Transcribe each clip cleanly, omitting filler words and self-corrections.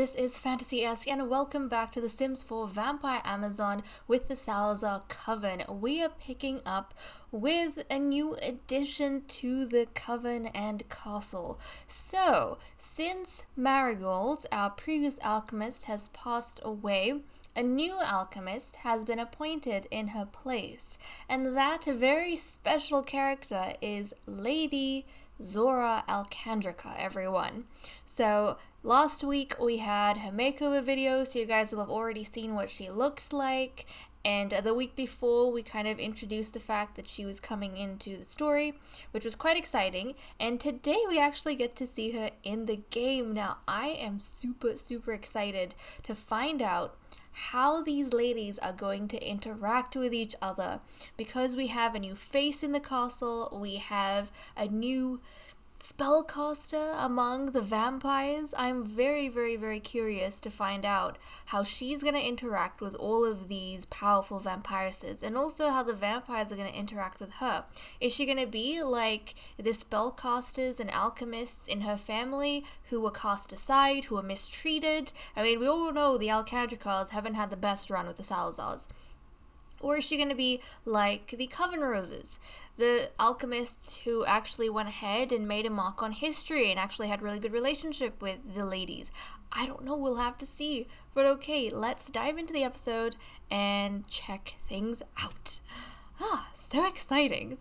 this is FantasyEsque and welcome back to The Sims 4 Vampire Amazon with the Salazar Coven. We are picking up with a new addition to the Coven and Castle. So, since Marigold, our previous alchemist, has passed away, a new alchemist has been appointed in her place, and that very special character is Lady Zora Alcandrica, everyone. So last week we had her makeover video, so you guys will have already seen what she looks like, and the week before we kind of introduced the fact that she was coming into the story, which was quite exciting, and today we actually get to see her in the game. Now I am super excited to find out how these ladies are going to interact with each other, because we have a new face in the castle, we have a new spellcaster among the vampires. I'm very curious to find out how she's going to interact with all of these powerful vampiresses, and also how the vampires are going to interact with her. Is she going to be like the spellcasters and alchemists in her family who were cast aside, who were mistreated? I mean, we all know the Alcandricas haven't had the best run with the Salazars. Or is she going to be like the Coven Roses, the alchemists who actually went ahead and made a mark on history and actually had really good relationship with the ladies? I don't know, we'll have to see. But okay, let's dive into the episode and check things out. So exciting.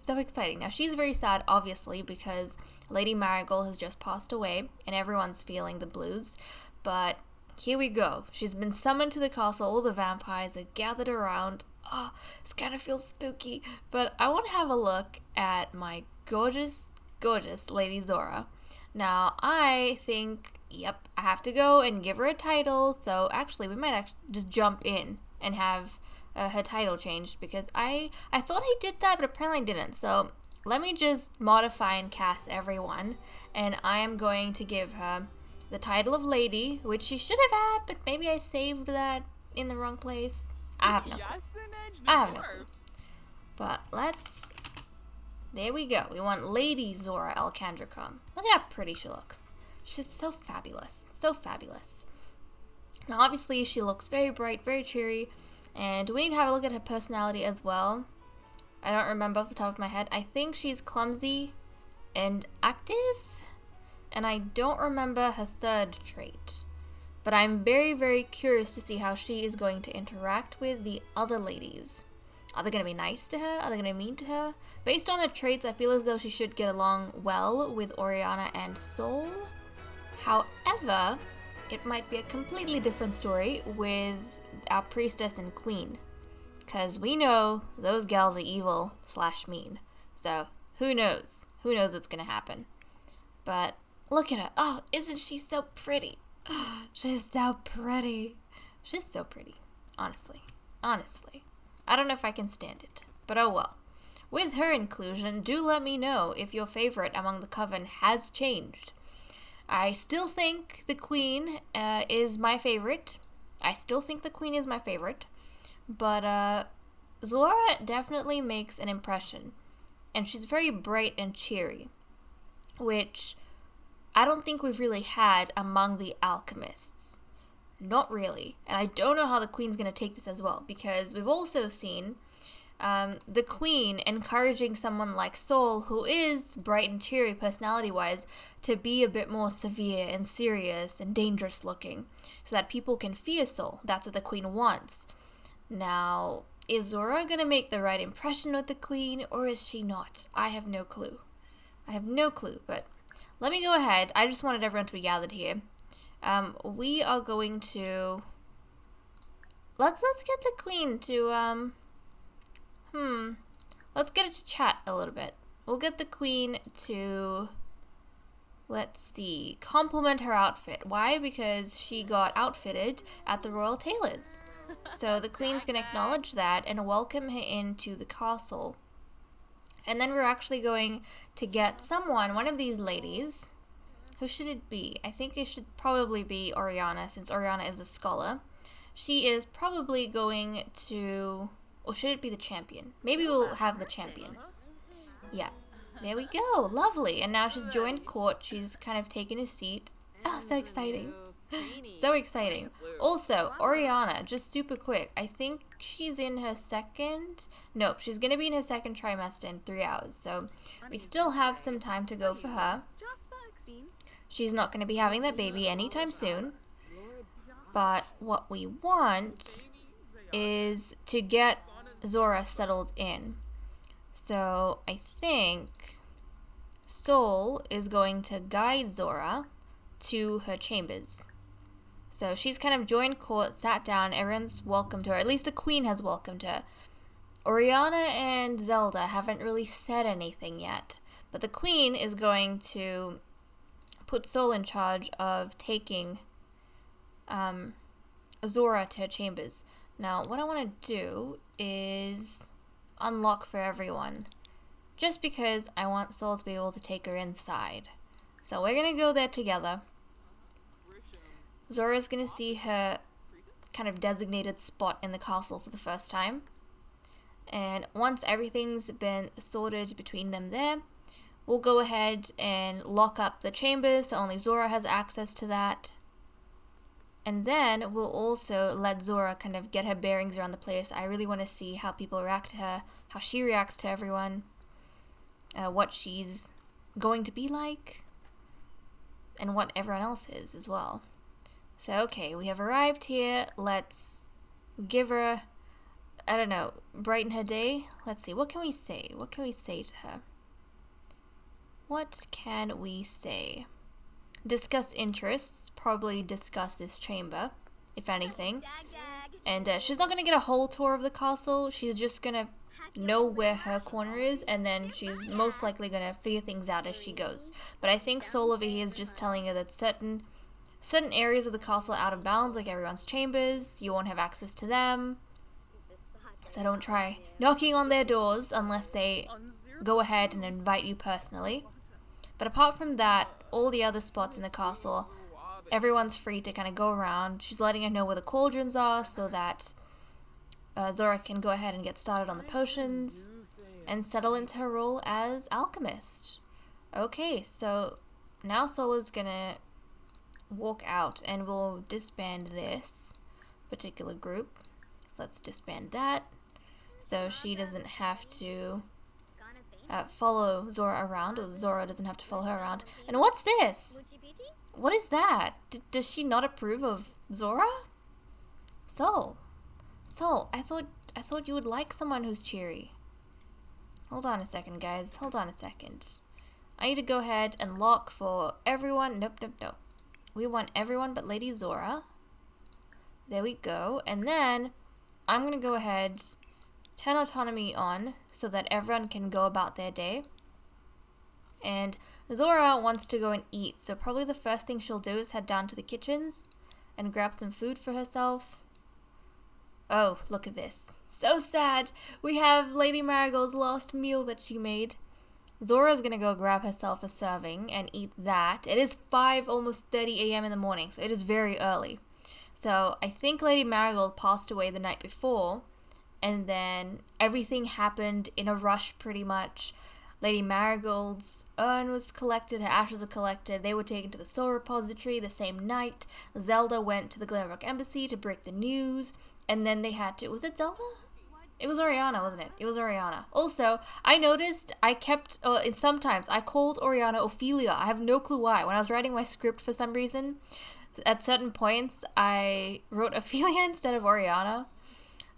Now she's very sad, obviously, because Lady Marigold has just passed away and everyone's feeling the blues. But here we go. She's been summoned to the castle. All the vampires are gathered around. This kind of feels spooky. But I want to have a look at my gorgeous Lady Zora. Now, I think, I have to go and give her a title. So actually, we might just jump in and have her title changed, because I thought I did that, but apparently I didn't. So let me just modify and cast everyone. And I am going to give her the title of Lady, which she should have had, but maybe I saved that in the wrong place. I have no clue. But there we go. We want Lady Zora Alcandrica. Look at how pretty she looks. She's so fabulous. Now obviously she looks very bright, very cheery, and we need to have a look at her personality as well. I don't remember off the top of my head. I think she's clumsy and active, and I don't remember her third trait. But I'm very curious to see how she is going to interact with the other ladies. Are they going to be nice to her? Are they going to be mean to her? Based on her traits, I feel as though she should get along well with Oriana and Sol. However, it might be a completely different story with our priestess and queen, because we know those gals are evil / mean. So who knows? Who knows what's going to happen? But look at her. Oh, isn't she so pretty? She's so pretty. Honestly. I don't know if I can stand it, but oh well. With her inclusion, do let me know if your favorite among the Coven has changed. I still think the Queen is my favorite. But Zora definitely makes an impression. And she's very bright and cheery, which I don't think we've really had among the alchemists. Not really. And I don't know how the Queen's going to take this as well, because we've also seen the Queen encouraging someone like Sol, who is bright and cheery personality-wise, to be a bit more severe and serious and dangerous looking, so that people can fear Sol. That's what the Queen wants. Now, is Zora going to make the right impression with the Queen, or is she not? I have no clue, but let me go ahead. I just wanted everyone to be gathered here. We are going to... Let's get the Queen to, let's get it to chat a little bit. We'll get the Queen to, let's see, compliment her outfit. Why? Because she got outfitted at the Royal Tailors. So the Queen's going to acknowledge that and welcome her into the castle. And then we're actually going to get one of these ladies. Who should it be? I think it should probably be Oriana, since Oriana is the scholar. She is probably going to... Or should it be the champion? Maybe we'll have the champion. Yeah. There we go. Lovely. And now she's joined court. She's kind of taken a seat. Oh, so exciting. So exciting. Also, Oriana, just super quick. I think she's in her second... Nope, she's going to be in her second trimester in 3 hours. So we still have some time to go for her. She's not going to be having that baby anytime soon. But what we want is to get Zora settled in. So I think Sol is going to guide Zora to her chambers. So she's kind of joined court, sat down, everyone's welcomed her. At least the queen has welcomed her. Oriana and Zelda haven't really said anything yet. But the queen is going to put Sol in charge of taking Zora to her chambers. Now, what I want to do is unlock for everyone. Just because I want Sol to be able to take her inside. So we're going to go there together. Zora's going to see her kind of designated spot in the castle for the first time. And once everything's been sorted between them there, we'll go ahead and lock up the chambers so only Zora has access to that. And then we'll also let Zora kind of get her bearings around the place. I really want to see how people react to her, how she reacts to everyone, what she's going to be like, and what everyone else is as well. So, okay, we have arrived here. Let's give her, I don't know, brighten her day. Let's see, what can we say? What can we say to her? What can we say? Discuss interests, probably discuss this chamber, if anything. And she's not going to get a whole tour of the castle. She's just going to know where her corner is, and then she's most likely going to figure things out as she goes. But I think Sol over here is just telling her that certain areas of the castle are out of bounds, like everyone's chambers. You won't have access to them. So don't try knocking on their doors unless they go ahead and invite you personally. But apart from that, all the other spots in the castle, everyone's free to kind of go around. She's letting her know where the cauldrons are so that Zora can go ahead and get started on the potions and settle into her role as Alchemist. Okay, so now Sola's gonna walk out and we'll disband this particular group. So let's disband that so she doesn't have to follow Zora around, or Zora doesn't have to follow her around. And what's this? What is that? Does she not approve of Zora? Sol, I thought you would like someone who's cheery. Hold on a second, guys. Hold on a second. I need to go ahead and lock for everyone. Nope. We want everyone but Lady Zora. There we go. And then I'm going to go ahead, turn autonomy on so that everyone can go about their day. And Zora wants to go and eat, so probably the first thing she'll do is head down to the kitchens and grab some food for herself. Oh, look at this. So sad. We have Lady Marigold's last meal that she made. Zora's gonna go grab herself a serving and eat that. It is 5, almost 30 a.m. in the morning, so it is very early. So I think Lady Marigold passed away the night before, and then everything happened in a rush pretty much. Lady Marigold's urn was collected, her ashes were collected, they were taken to the soul repository the same night. Zelda went to the Glenrock Embassy to break the news, and then they had to... Was it Zelda? It was Oriana, wasn't it? It was Oriana. Also, I noticed I kept... sometimes I called Oriana Ophelia. I have no clue why. When I was writing my script for some reason, at certain points, I wrote Ophelia instead of Oriana.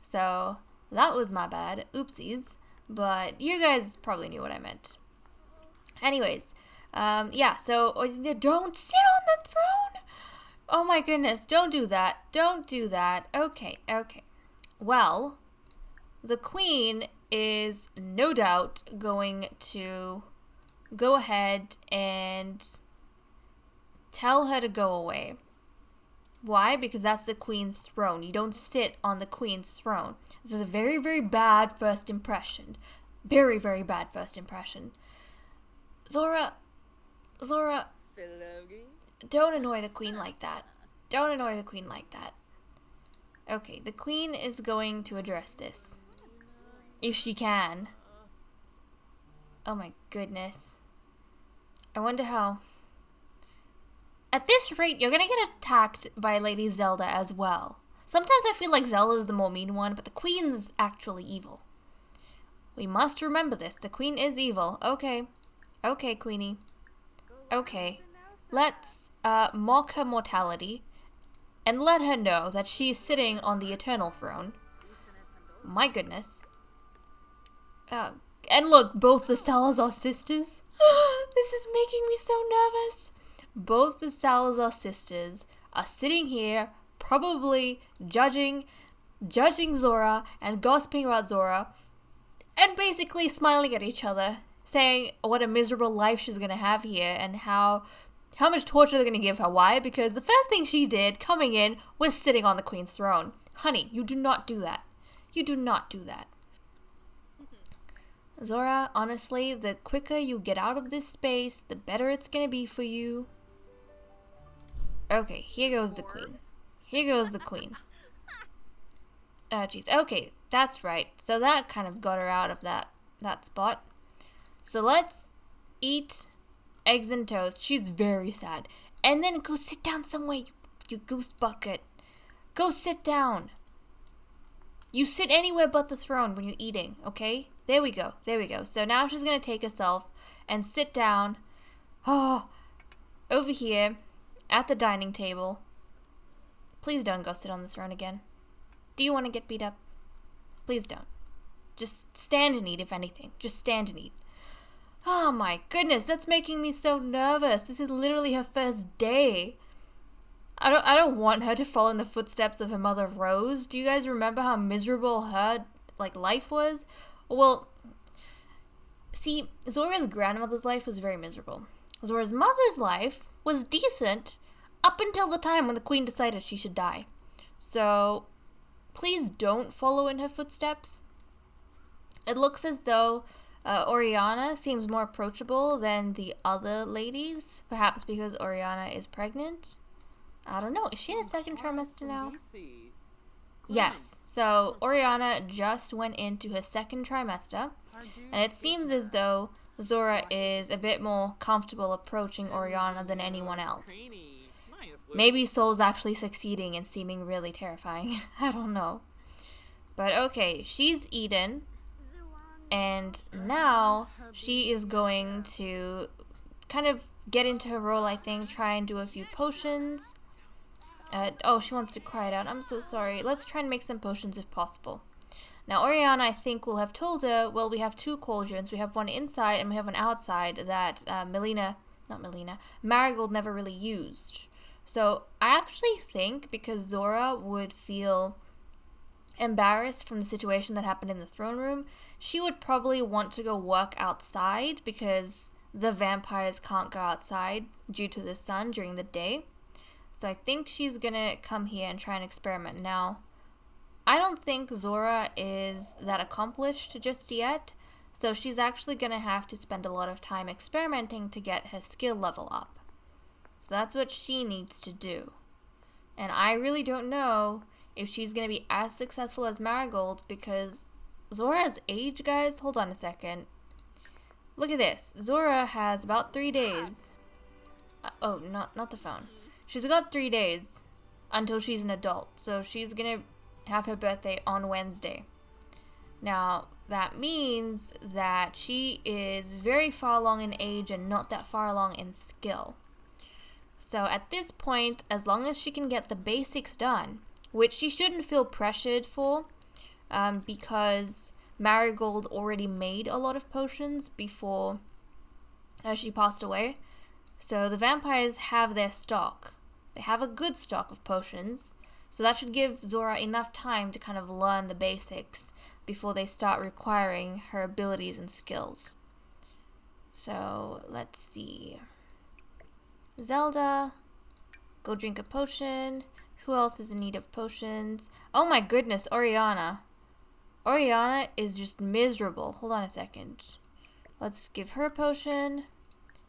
So, that was my bad. Oopsies. But you guys probably knew what I meant. Anyways, yeah, so don't sit on the throne! Oh my goodness, don't do that. Don't do that. Okay. Well, the queen is no doubt going to go ahead and tell her to go away. Why? Because that's the queen's throne. You don't sit on the queen's throne. This is a very, very bad first impression. Very, very bad first impression. Zora, don't annoy the queen like that. Don't annoy the queen like that. Okay, the queen is going to address this. If she can. Oh my goodness. I wonder how At this rate, you're gonna get attacked by Lady Zelda as well. Sometimes I feel like Zelda's the more mean one, but the Queen's actually evil. We must remember this. The Queen is evil. Okay. Okay, Queenie. Okay. Let's mock her mortality and let her know that she's sitting on the eternal throne. My goodness. And look, both the Salazar sisters. This is making me so nervous. Both the Salazar sisters are sitting here, probably judging Zora and gossiping about Zora, and basically smiling at each other, saying what a miserable life she's gonna have here and how much torture they're gonna give her. Why? Because the first thing she did coming in was sitting on the Queen's throne. Honey, you do not do that. You do not do that. Zora, honestly, the quicker you get out of this space, the better it's gonna be for you. Okay, here goes the Queen. Here goes the Queen. Oh, jeez. Okay, that's right. So that kind of got her out of that spot. So let's eat eggs and toast. She's very sad. And then go sit down somewhere, you goose bucket. Go sit down. You sit anywhere but the throne when you're eating, okay? There we go. There we go. So now she's going to take herself and sit down. Oh, over here at the dining table. Please don't go sit on the throne again. Do you want to get beat up? Please don't. Just stand and eat, if anything. Just stand and eat. Oh my goodness, that's making me so nervous. This is literally her first day. I don't want her to follow in the footsteps of her mother Rose. Do you guys remember how miserable her life was? Well, see, Zora's grandmother's life was very miserable. Zora's mother's life was decent up until the time when the Queen decided she should die. So, please don't follow in her footsteps. It looks as though Oriana seems more approachable than the other ladies, perhaps because Oriana is pregnant. I don't know. Is she in a second trimester now? Yes. So Oriana just went into her second trimester, and it seems as though Zora is a bit more comfortable approaching Oriana than anyone else. Maybe Soul's actually succeeding and seeming really terrifying. I don't know. But okay, she's eaten. And now she is going to kind of get into her role, I think, try and do a few potions. Oh, she wants to cry it out. I'm so sorry. Let's try and make some potions if possible. Now, Oriana, I think, will have told her, well, we have two cauldrons. We have one inside and we have one outside that Marigold never really used. So I actually think because Zora would feel embarrassed from the situation that happened in the throne room, she would probably want to go work outside because the vampires can't go outside due to the sun during the day. So I think she's gonna come here and try and experiment. Now, I don't think Zora is that accomplished just yet, so she's actually gonna have to spend a lot of time experimenting to get her skill level up. So that's what she needs to do. And I really don't know if she's going to be as successful as Marigold, because Zora's age, guys, hold on a second. Look at this. Zora has about 3 days. Oh, not the phone. She's got 3 days until she's an adult. So she's going to have her birthday on Wednesday. Now, that means that she is very far along in age and not that far along in skill. So at this point, as long as she can get the basics done, which she shouldn't feel pressured for, because Marigold already made a lot of potions before she passed away. So the vampires have their stock. They have a good stock of potions, so that should give Zora enough time to kind of learn the basics before they start requiring her abilities and skills. So let's see. Zelda, go drink a potion. Who else is in need of potions? Oh my goodness, Oriana. Oriana is just miserable. Hold on a second. Let's give her a potion.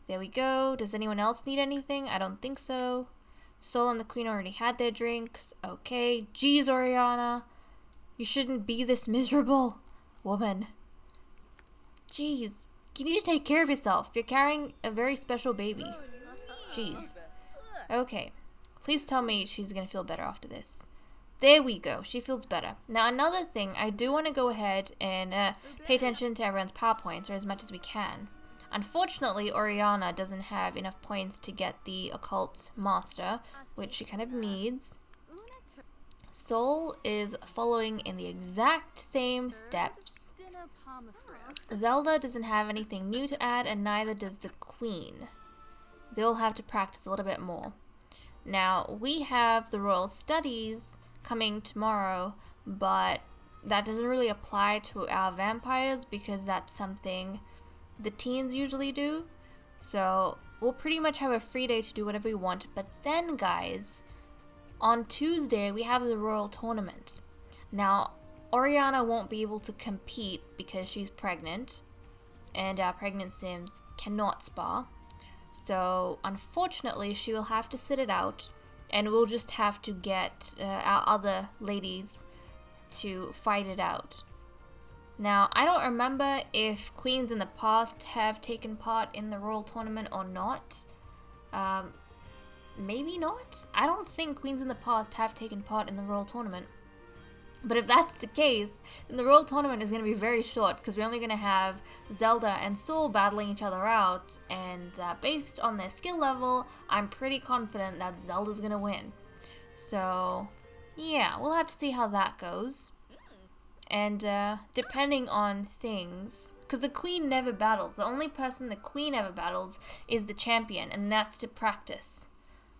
There we go. Does anyone else need anything? I don't think so. Soul and the Queen already had their drinks. Okay. Jeez, Oriana. You shouldn't be this miserable, woman. Jeez. You need to take care of yourself. You're carrying a very special baby. Jeez. Okay. Please tell me she's gonna feel better after this. There we go. She feels better. Now, another thing, I do want to go ahead and pay attention to everyone's power points, or as much as we can. Unfortunately, Oriana doesn't have enough points to get the Occult Master, which she kind of needs. Soul is following in the exact same steps. Zelda doesn't have anything new to add, and neither does the Queen. They all have to practice a little bit more. Now, we have the Royal Studies coming tomorrow, but that doesn't really apply to our vampires because that's something the teens usually do. So we'll pretty much have a free day to do whatever we want. But then, guys, on Tuesday we have the Royal Tournament. Now, Oriana won't be able to compete because she's pregnant, and our pregnant Sims cannot spar. So unfortunately she will have to sit it out, and we'll just have to get our other ladies to fight it out. Now, I don't remember if queens in the past have taken part in the Royal Tournament or not. Maybe not? I don't think queens in the past have taken part in the Royal Tournament. But if that's the case, then the Royal Tournament is going to be very short because we're only going to have Zelda and Soul battling each other out, and based on their skill level, I'm pretty confident that Zelda's going to win. So, yeah, we'll have to see how that goes. And depending on things, because the Queen never battles. The only person the Queen ever battles is the champion, and that's to practice.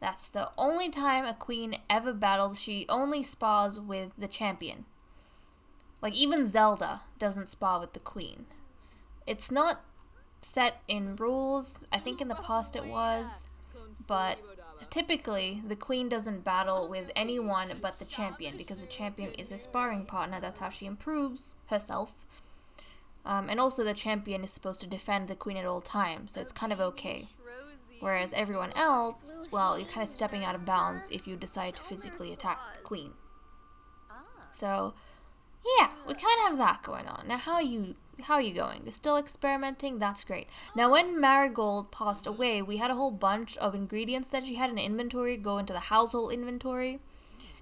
That's the only time a queen ever battles. She only spars with the champion. Like, even Zelda doesn't spar with the queen. It's not set in rules. I think in the past it was. But typically, the queen doesn't battle with anyone but the champion, because the champion is a sparring partner. That's how she improves herself. And also the champion is supposed to defend the queen at all times, so it's kind of okay. Whereas everyone else, well, you're kind of stepping out of bounds if you decide to physically attack the queen. So, yeah, we kind of have that going on. Now, how are you going? You're still experimenting? That's great. Now, when Marigold passed away, we had a whole bunch of ingredients that she had in inventory go into the household inventory.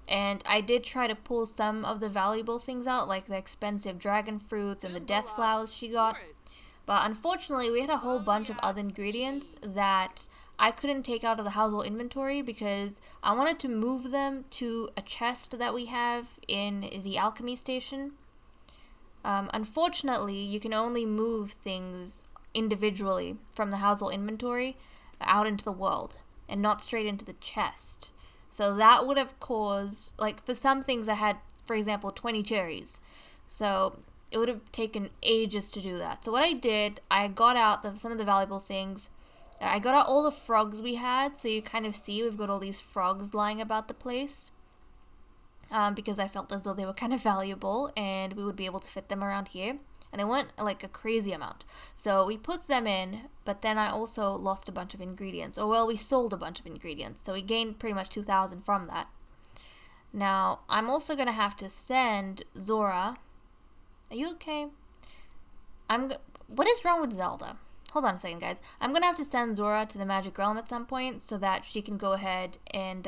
And I did try to pull some of the valuable things out, like the expensive dragon fruits and the death flowers she got. But unfortunately, we had a whole bunch of other ingredients that I couldn't take out of the household inventory because I wanted to move them to a chest that we have in the alchemy station. Unfortunately, you can only move things individually from the household inventory out into the world and not straight into the chest. So that would have caused, like, for some things I had, for example, 20 cherries. So it would have taken ages to do that. So what I did, I got out some of the valuable things. I got out all the frogs we had, so you kind of see we've got all these frogs lying about the place. Because I felt as though they were kind of valuable and we would be able to fit them around here. And they weren't like a crazy amount. So we put them in, but then I also lost a bunch of ingredients. Or well, we sold a bunch of ingredients. So we gained pretty much 2,000 from that. Now, I'm also going to have to send Zora. Are you okay? What is wrong with Zelda? Hold on a second, guys. I'm going to have to send Zora to the Magic Realm at some point so that she can go ahead and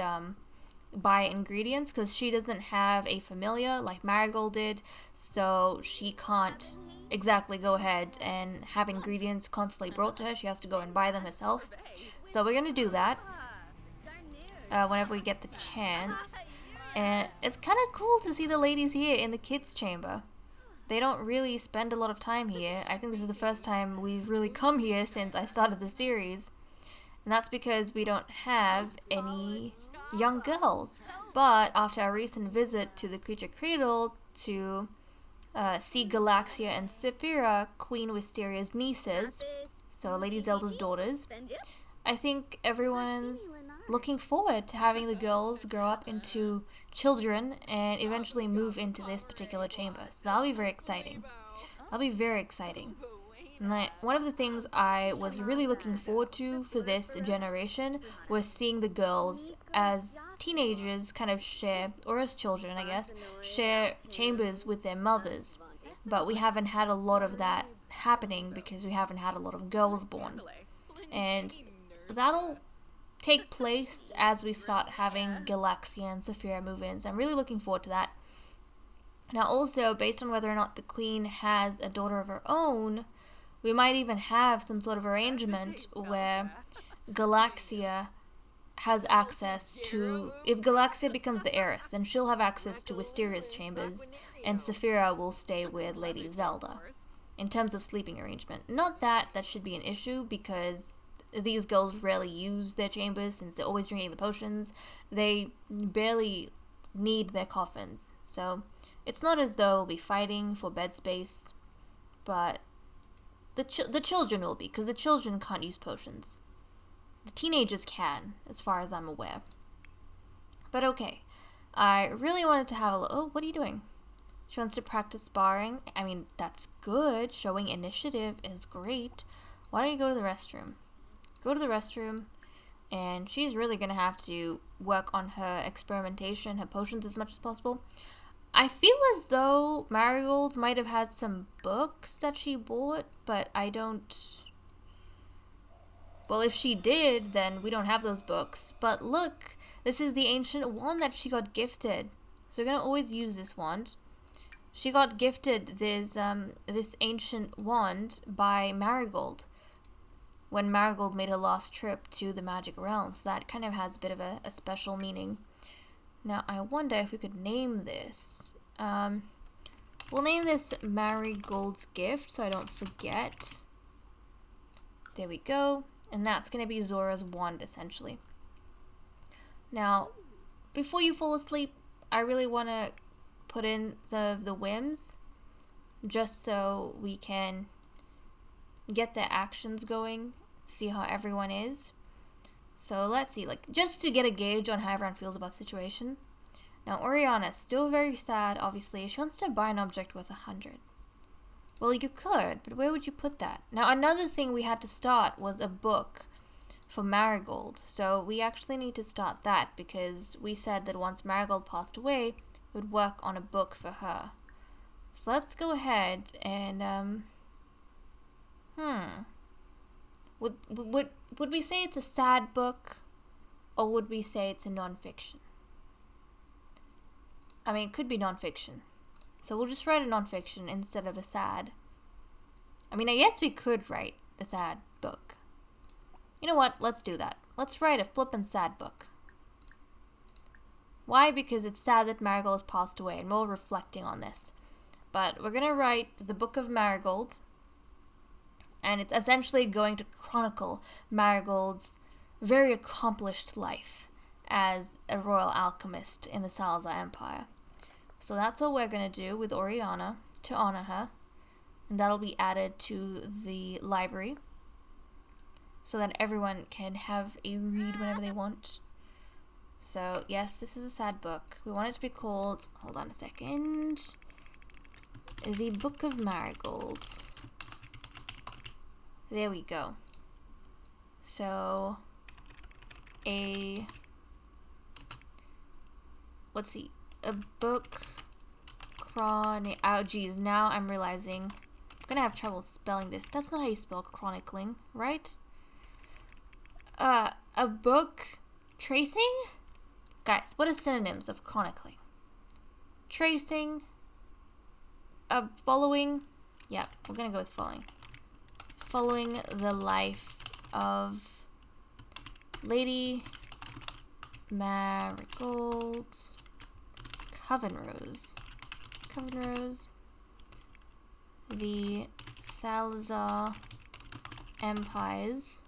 buy ingredients, because she doesn't have a familiar like Marigold did, so she can't exactly go ahead and have ingredients constantly brought to her. She has to go and buy them herself. So we're going to do that whenever we get the chance. And it's kind of cool to see the ladies here in the kids' chamber. They don't really spend a lot of time here. I think this is the first time we've really come here since I started the series. And that's because we don't have any young girls. But after our recent visit to the Creature Cradle to see Galaxia and Saphira, Queen Wistaria's nieces, so Lady Zelda's daughters, I think everyone's looking forward to having the girls grow up into children and eventually move into this particular chamber. So that'll be very exciting. That'll be very exciting. And one of the things I was really looking forward to for this generation was seeing the girls as teenagers kind of share, or as children I guess, share chambers with their mothers. But we haven't had a lot of that happening because we haven't had a lot of girls born. And that'll take place as we start having Galaxia and Saphira move in. So I'm really looking forward to that. Now also, based on whether or not the queen has a daughter of her own, we might even have some sort of arrangement where Galaxia has access to... If Galaxia becomes the heiress, then she'll have access to Wisteria's chambers, and Saphira will stay with Lady Zelda, in terms of sleeping arrangement. Not that that should be an issue, because these girls rarely use their chambers, since they're always drinking the potions. They barely need their coffins, so it's not as though we'll be fighting for bed space, but the children will be, because the children can't use potions. The teenagers can, as far as I'm aware. But okay, I really wanted to have a look. Oh, what are you doing? She wants to practice sparring. I mean, that's good. Showing initiative is great. Why don't you go to the restroom? Go to the restroom, and she's really going to have to work on her experimentation, her potions as much as possible. I feel as though Marigold might have had some books that she bought, but I don't... Well, if she did, then we don't have those books. But look, this is the ancient wand that she got gifted. So we're going to always use this wand. She got gifted this ancient wand by Marigold when Marigold made a last trip to the magic realm. So that kind of has a bit of a special meaning. Now, I wonder if we could name this. We'll name this Marigold's Gift so I don't forget. There we go. And that's going to be Zora's wand, essentially. Now, before you fall asleep, I really want to put in some of the whims, just so we can get the actions going, see how everyone is. So let's see, like, just to get a gauge on how everyone feels about the situation. Now, Oriana's still very sad, obviously. She wants to buy an object worth 100. Well, you could, but where would you put that? Now, another thing we had to start was a book for Marigold. So we actually need to start that, because we said that once Marigold passed away, we would work on a book for her. So let's go ahead and, Would we say it's a sad book, or would we say it's a non-fiction? I mean, it could be non-fiction. So we'll just write a non-fiction instead of a sad. I mean, I guess we could write a sad book. You know what? Let's do that. Let's write a flippin' sad book. Why? Because it's sad that Marigold has passed away, and we're reflecting on this. But we're going to write the Book of Marigold, and it's essentially going to chronicle Marigold's very accomplished life as a royal alchemist in the Salazar Empire. So that's what we're going to do with Oriana to honor her, and that'll be added to the library so that everyone can have a read whenever they want. So, yes, this is a sad book. We want it to be called, hold on a second, The Book of Marigold. There we go. So, let's see, a book oh geez, now I'm realizing I'm gonna have trouble spelling this. That's not how you spell chronicling, right? A book tracing? Guys, what are synonyms of chronicling? Tracing, following, yeah, we're gonna go with following. Following the life of Lady Marigold Coven Rose, the Salazar Empire's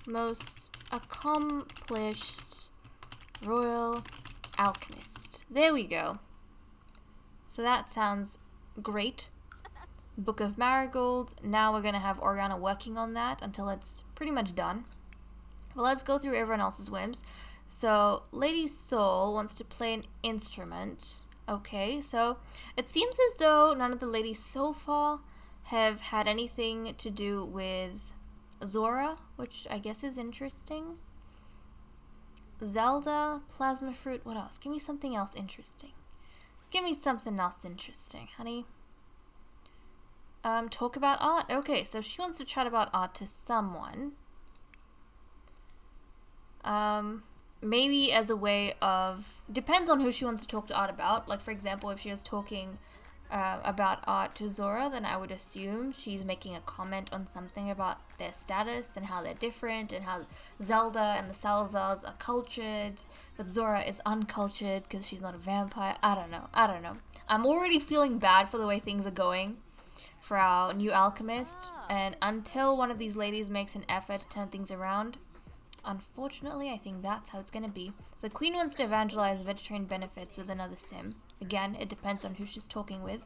most accomplished royal alchemist. There we go. So that sounds great. Book of Marigold. Now we're going to have Oriana working on that until it's pretty much done. Well, let's go through everyone else's whims. So, Lady Soul wants to play an instrument. Okay, so it seems as though none of the ladies so far have had anything to do with Zora, which I guess is interesting. Zelda, Plasma Fruit, what else? Give me something else interesting. Give me something else interesting, honey. Talk about art. Okay, so she wants to chat about art to someone. Maybe as a way of, depends on who she wants to talk to art about. Like, for example, if she was talking about art to Zora, then I would assume she's making a comment on something about their status and how they're different, and how Zelda and the Salazars are cultured, but Zora is uncultured because she's not a vampire. I don't know. I'm already feeling bad for the way things are going for our new alchemist, and until one of these ladies makes an effort to turn things around, unfortunately, I think that's how it's going to be. So Queen wants to evangelize vegetarian benefits with another sim. Again, it depends on who she's talking with.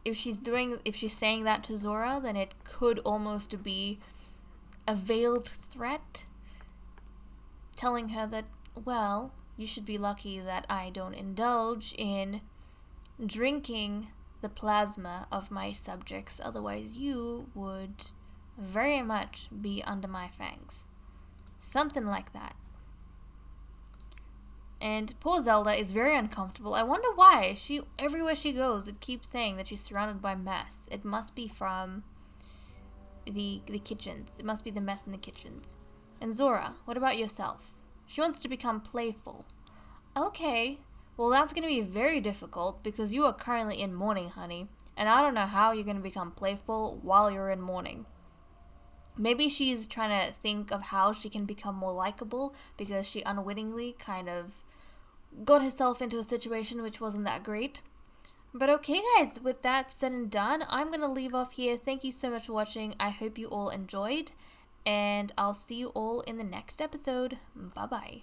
If she's saying that to Zora, then it could almost be a veiled threat, telling her that, well, you should be lucky that I don't indulge in drinking the plasma of my subjects, otherwise you would very much be under my fangs. Something like that. And poor Zelda is very uncomfortable. I wonder why. Everywhere she goes, it keeps saying that she's surrounded by mess. It must be from the kitchens. It must be the mess in the kitchens. And Zora, what about yourself? She wants to become playful. Okay, well that's going to be very difficult because you are currently in mourning, honey. And I don't know how you're going to become playful while you're in mourning. Maybe she's trying to think of how she can become more likable because she unwittingly kind of got herself into a situation which wasn't that great. But okay guys, with that said and done, I'm going to leave off here. Thank you so much for watching. I hope you all enjoyed, and I'll see you all in the next episode. Bye bye.